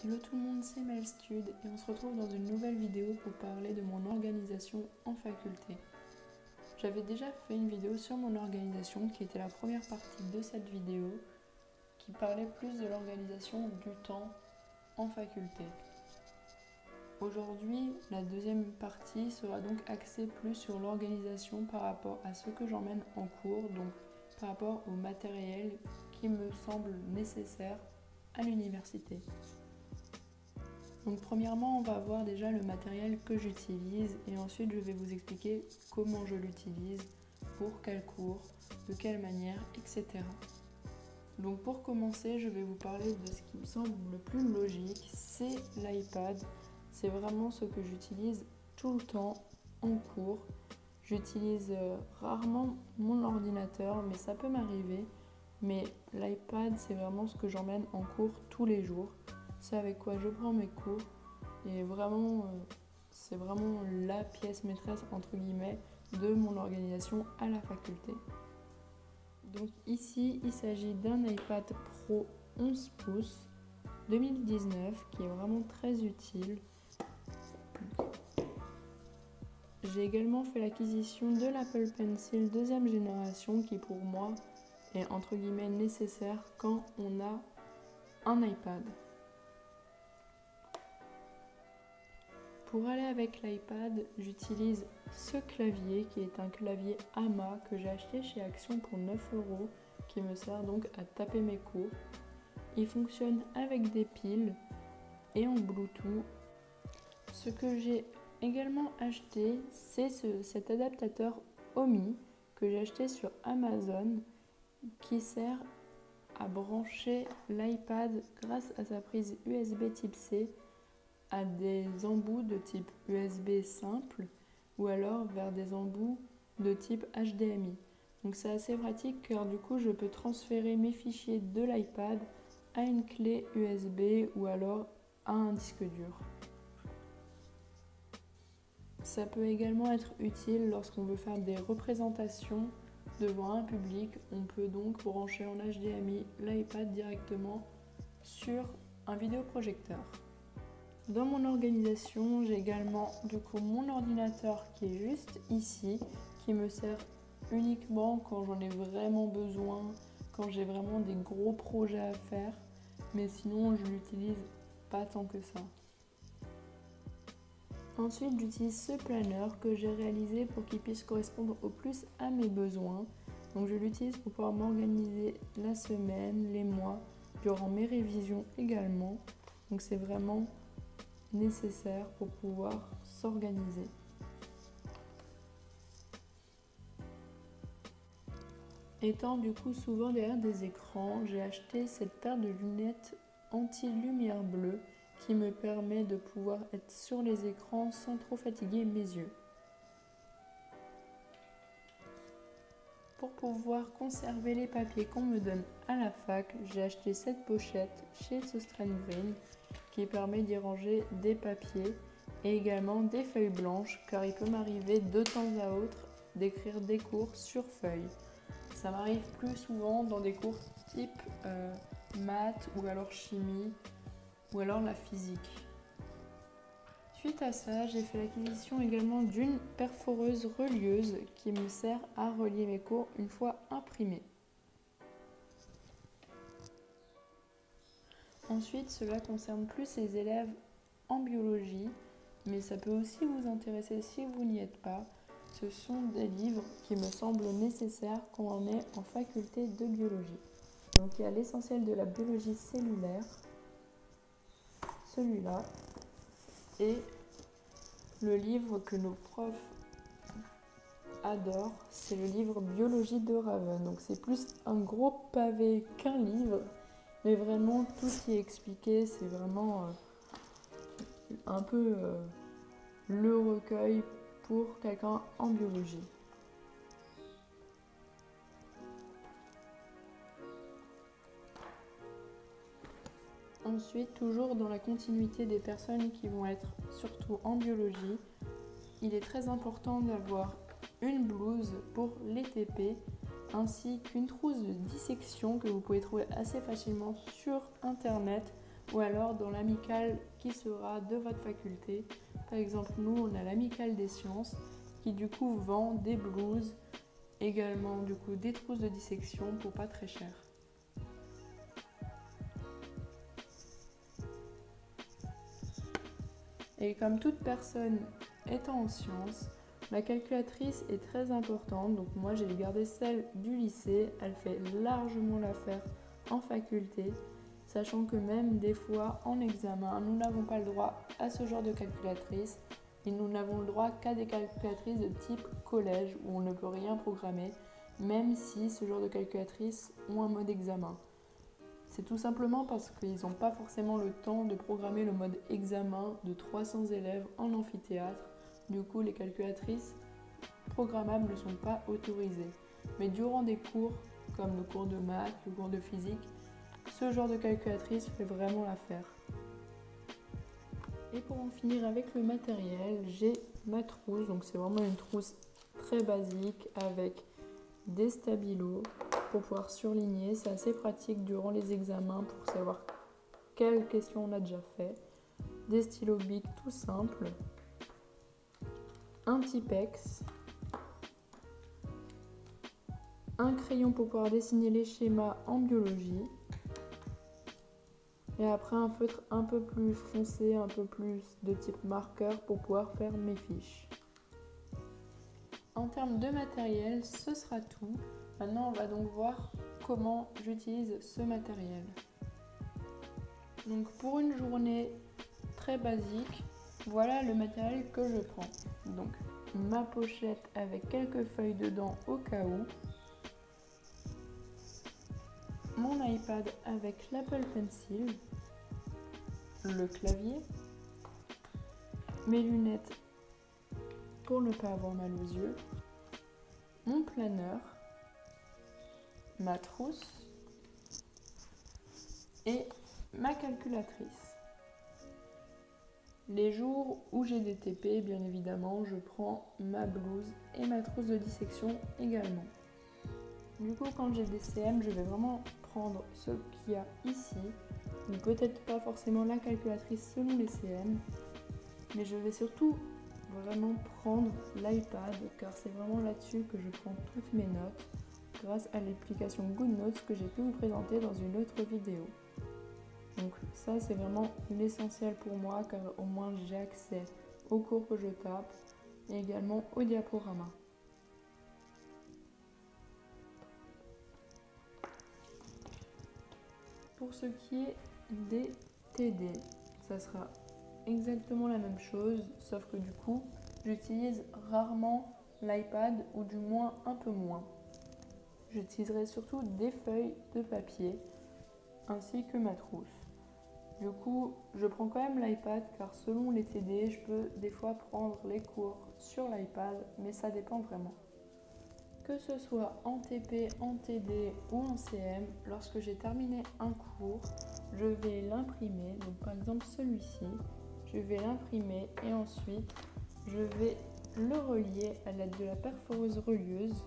Hello tout le monde, c'est Melstude et on se retrouve dans une nouvelle vidéo pour parler de mon organisation en faculté. J'avais déjà fait une vidéo sur mon organisation qui était la première partie de cette vidéo qui parlait plus de l'organisation du temps en faculté. Aujourd'hui, la deuxième partie sera donc axée plus sur l'organisation par rapport à ce que j'emmène en cours, donc par rapport au matériel qui me semble nécessaire à l'université. Donc premièrement, on va voir déjà le matériel que j'utilise et ensuite je vais vous expliquer comment je l'utilise, pour quel cours, de quelle manière, etc. Donc pour commencer, je vais vous parler de ce qui me semble le plus logique, c'est l'iPad. C'est vraiment ce que j'utilise tout le temps en cours. J'utilise rarement mon ordinateur, mais ça peut m'arriver. Mais l'iPad, c'est vraiment ce que j'emmène en cours tous les jours. C'est avec quoi je prends mes cours et vraiment, c'est vraiment la pièce maîtresse entre guillemets de mon organisation à la faculté. Donc ici, il s'agit d'un iPad Pro 11 pouces 2019 qui est vraiment très utile. J'ai également fait l'acquisition de l'Apple Pencil deuxième génération qui pour moi est entre guillemets nécessaire quand on a un iPad. Pour aller avec l'iPad, j'utilise ce clavier qui est un clavier AMA que j'ai acheté chez Action pour 9 € qui me sert donc à taper mes cours. Il fonctionne avec des piles et en Bluetooth. Ce que j'ai également acheté, c'est cet adaptateur OMI que j'ai acheté sur Amazon qui sert à brancher l'iPad grâce à sa prise USB type C à des embouts de type USB simple ou alors vers des embouts de type HDMI. Donc c'est assez pratique car du coup je peux transférer mes fichiers de l'iPad à une clé USB ou alors à un disque dur. Ça peut également être utile lorsqu'on veut faire des représentations devant un public. On peut donc brancher en HDMI l'iPad directement sur un vidéoprojecteur. Dans mon organisation, j'ai également du coup mon ordinateur qui est juste ici, qui me sert uniquement quand j'en ai vraiment besoin, quand j'ai vraiment des gros projets à faire, mais sinon je l'utilise pas tant que ça. Ensuite, j'utilise ce planeur que j'ai réalisé pour qu'il puisse correspondre au plus à mes besoins. Donc je l'utilise pour pouvoir m'organiser la semaine, les mois, durant mes révisions également. Donc c'est vraiment nécessaire pour pouvoir s'organiser. Étant du coup souvent derrière des écrans, j'ai acheté cette paire de lunettes anti-lumière bleue qui me permet de pouvoir être sur les écrans sans trop fatiguer mes yeux. Pour pouvoir conserver les papiers qu'on me donne à la fac, j'ai acheté cette pochette chez Sostrand Green qui permet d'y ranger des papiers et également des feuilles blanches car il peut m'arriver de temps à autre d'écrire des cours sur feuille. Ça m'arrive plus souvent dans des cours type maths ou alors chimie ou alors la physique. Suite à ça, j'ai fait l'acquisition également d'une perforeuse relieuse qui me sert à relier mes cours une fois imprimés. Ensuite, cela concerne plus les élèves en biologie, mais ça peut aussi vous intéresser si vous n'y êtes pas. Ce sont des livres qui me semblent nécessaires quand on est en faculté de biologie. Donc il y a l'essentiel de la biologie cellulaire, celui-là, et le livre que nos profs adorent, c'est le livre Biologie de Raven. Donc c'est plus un gros pavé qu'un livre. Mais vraiment, tout y est expliqué, c'est vraiment un peu le recueil pour quelqu'un en biologie. Ensuite, toujours dans la continuité des personnes qui vont être surtout en biologie, il est très important d'avoir une blouse pour les TP ainsi qu'une trousse de dissection que vous pouvez trouver assez facilement sur internet ou alors dans l'amicale qui sera de votre faculté. Par exemple, nous, on a l'amicale des sciences qui du coup vend des blouses, également du coup des trousses de dissection pour pas très cher. Et comme toute personne étant en sciences, la calculatrice est très importante, donc moi j'ai gardé celle du lycée, elle fait largement l'affaire en faculté, sachant que même des fois en examen, nous n'avons pas le droit à ce genre de calculatrice et nous n'avons le droit qu'à des calculatrices de type collège où on ne peut rien programmer, même si ce genre de calculatrices ont un mode examen. C'est tout simplement parce qu'ils n'ont pas forcément le temps de programmer le mode examen de 300 élèves en amphithéâtre. Du coup, les calculatrices programmables ne sont pas autorisées. Mais durant des cours, comme le cours de maths, le cours de physique, ce genre de calculatrice fait vraiment l'affaire. Et pour en finir avec le matériel, j'ai ma trousse. Donc c'est vraiment une trousse très basique avec des stabilos pour pouvoir surligner. C'est assez pratique durant les examens pour savoir quelles questions on a déjà fait. Des stylos Bic tout simples. Un Tipex. Un crayon pour pouvoir dessiner les schémas en biologie. Et après un feutre un peu plus foncé, un peu plus de type marqueur pour pouvoir faire mes fiches. En termes de matériel, ce sera tout. Maintenant, on va donc voir comment j'utilise ce matériel. Donc pour une journée très basique, voilà le matériel que je prends. Donc ma pochette avec quelques feuilles dedans au cas où. Mon iPad avec l'Apple Pencil. Le clavier. Mes lunettes pour ne pas avoir mal aux yeux. Mon planeur. Ma trousse. Et ma calculatrice. Les jours où j'ai des TP, bien évidemment, je prends ma blouse et ma trousse de dissection également. Du coup, quand j'ai des CM, je vais vraiment prendre ce qu'il y a ici, ou peut-être pas forcément la calculatrice selon les CM, mais je vais surtout vraiment prendre l'iPad, car c'est vraiment là-dessus que je prends toutes mes notes, grâce à l'application GoodNotes que j'ai pu vous présenter dans une autre vidéo. Donc ça c'est vraiment l'essentiel pour moi car au moins j'ai accès aux cours que je tape et également aux diaporamas. Pour ce qui est des TD, ça sera exactement la même chose sauf que du coup j'utilise rarement l'iPad ou du moins un peu moins. J'utiliserai surtout des feuilles de papier ainsi que ma trousse. Du coup, je prends quand même l'iPad car selon les TD, je peux des fois prendre les cours sur l'iPad, mais ça dépend vraiment. Que ce soit en TP, en TD ou en CM, lorsque j'ai terminé un cours, je vais l'imprimer. Donc par exemple celui-ci, je vais l'imprimer et ensuite je vais le relier à l'aide de la perforeuse relieuse.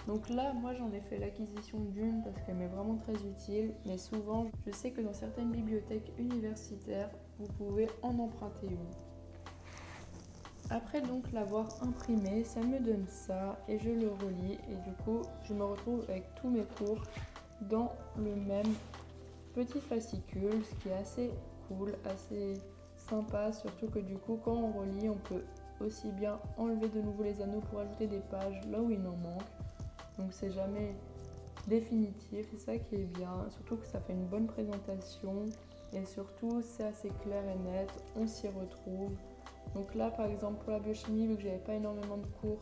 Donc là, moi j'en ai fait l'acquisition d'une parce qu'elle m'est vraiment très utile, mais souvent je sais que dans certaines bibliothèques universitaires, vous pouvez en emprunter une. Après donc l'avoir imprimé, ça me donne ça et je le relis et du coup je me retrouve avec tous mes cours dans le même petit fascicule, ce qui est assez cool, assez sympa, surtout que du coup quand on relit, on peut aussi bien enlever de nouveau les anneaux pour ajouter des pages là où il en manque. Donc c'est jamais définitif, c'est ça qui est bien, surtout que ça fait une bonne présentation et surtout c'est assez clair et net, on s'y retrouve. Donc là par exemple pour la biochimie, vu que j'avais pas énormément de cours,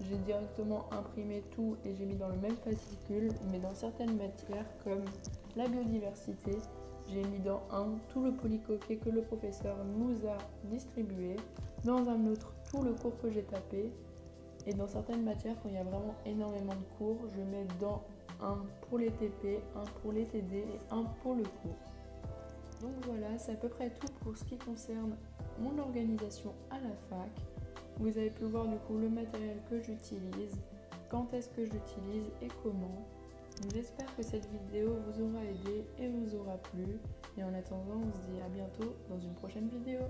j'ai directement imprimé tout et j'ai mis dans le même fascicule, mais dans certaines matières comme la biodiversité, j'ai mis dans un tout le polycopier que le professeur nous a distribué, dans un autre tout le cours que j'ai tapé. Et dans certaines matières, quand il y a vraiment énormément de cours, je mets dans un pour les TP, un pour les TD et un pour le cours. Donc voilà, c'est à peu près tout pour ce qui concerne mon organisation à la fac. Vous avez pu voir du coup le matériel que j'utilise, quand est-ce que j'utilise et comment. J'espère que cette vidéo vous aura aidé et vous aura plu. Et en attendant, on se dit à bientôt dans une prochaine vidéo.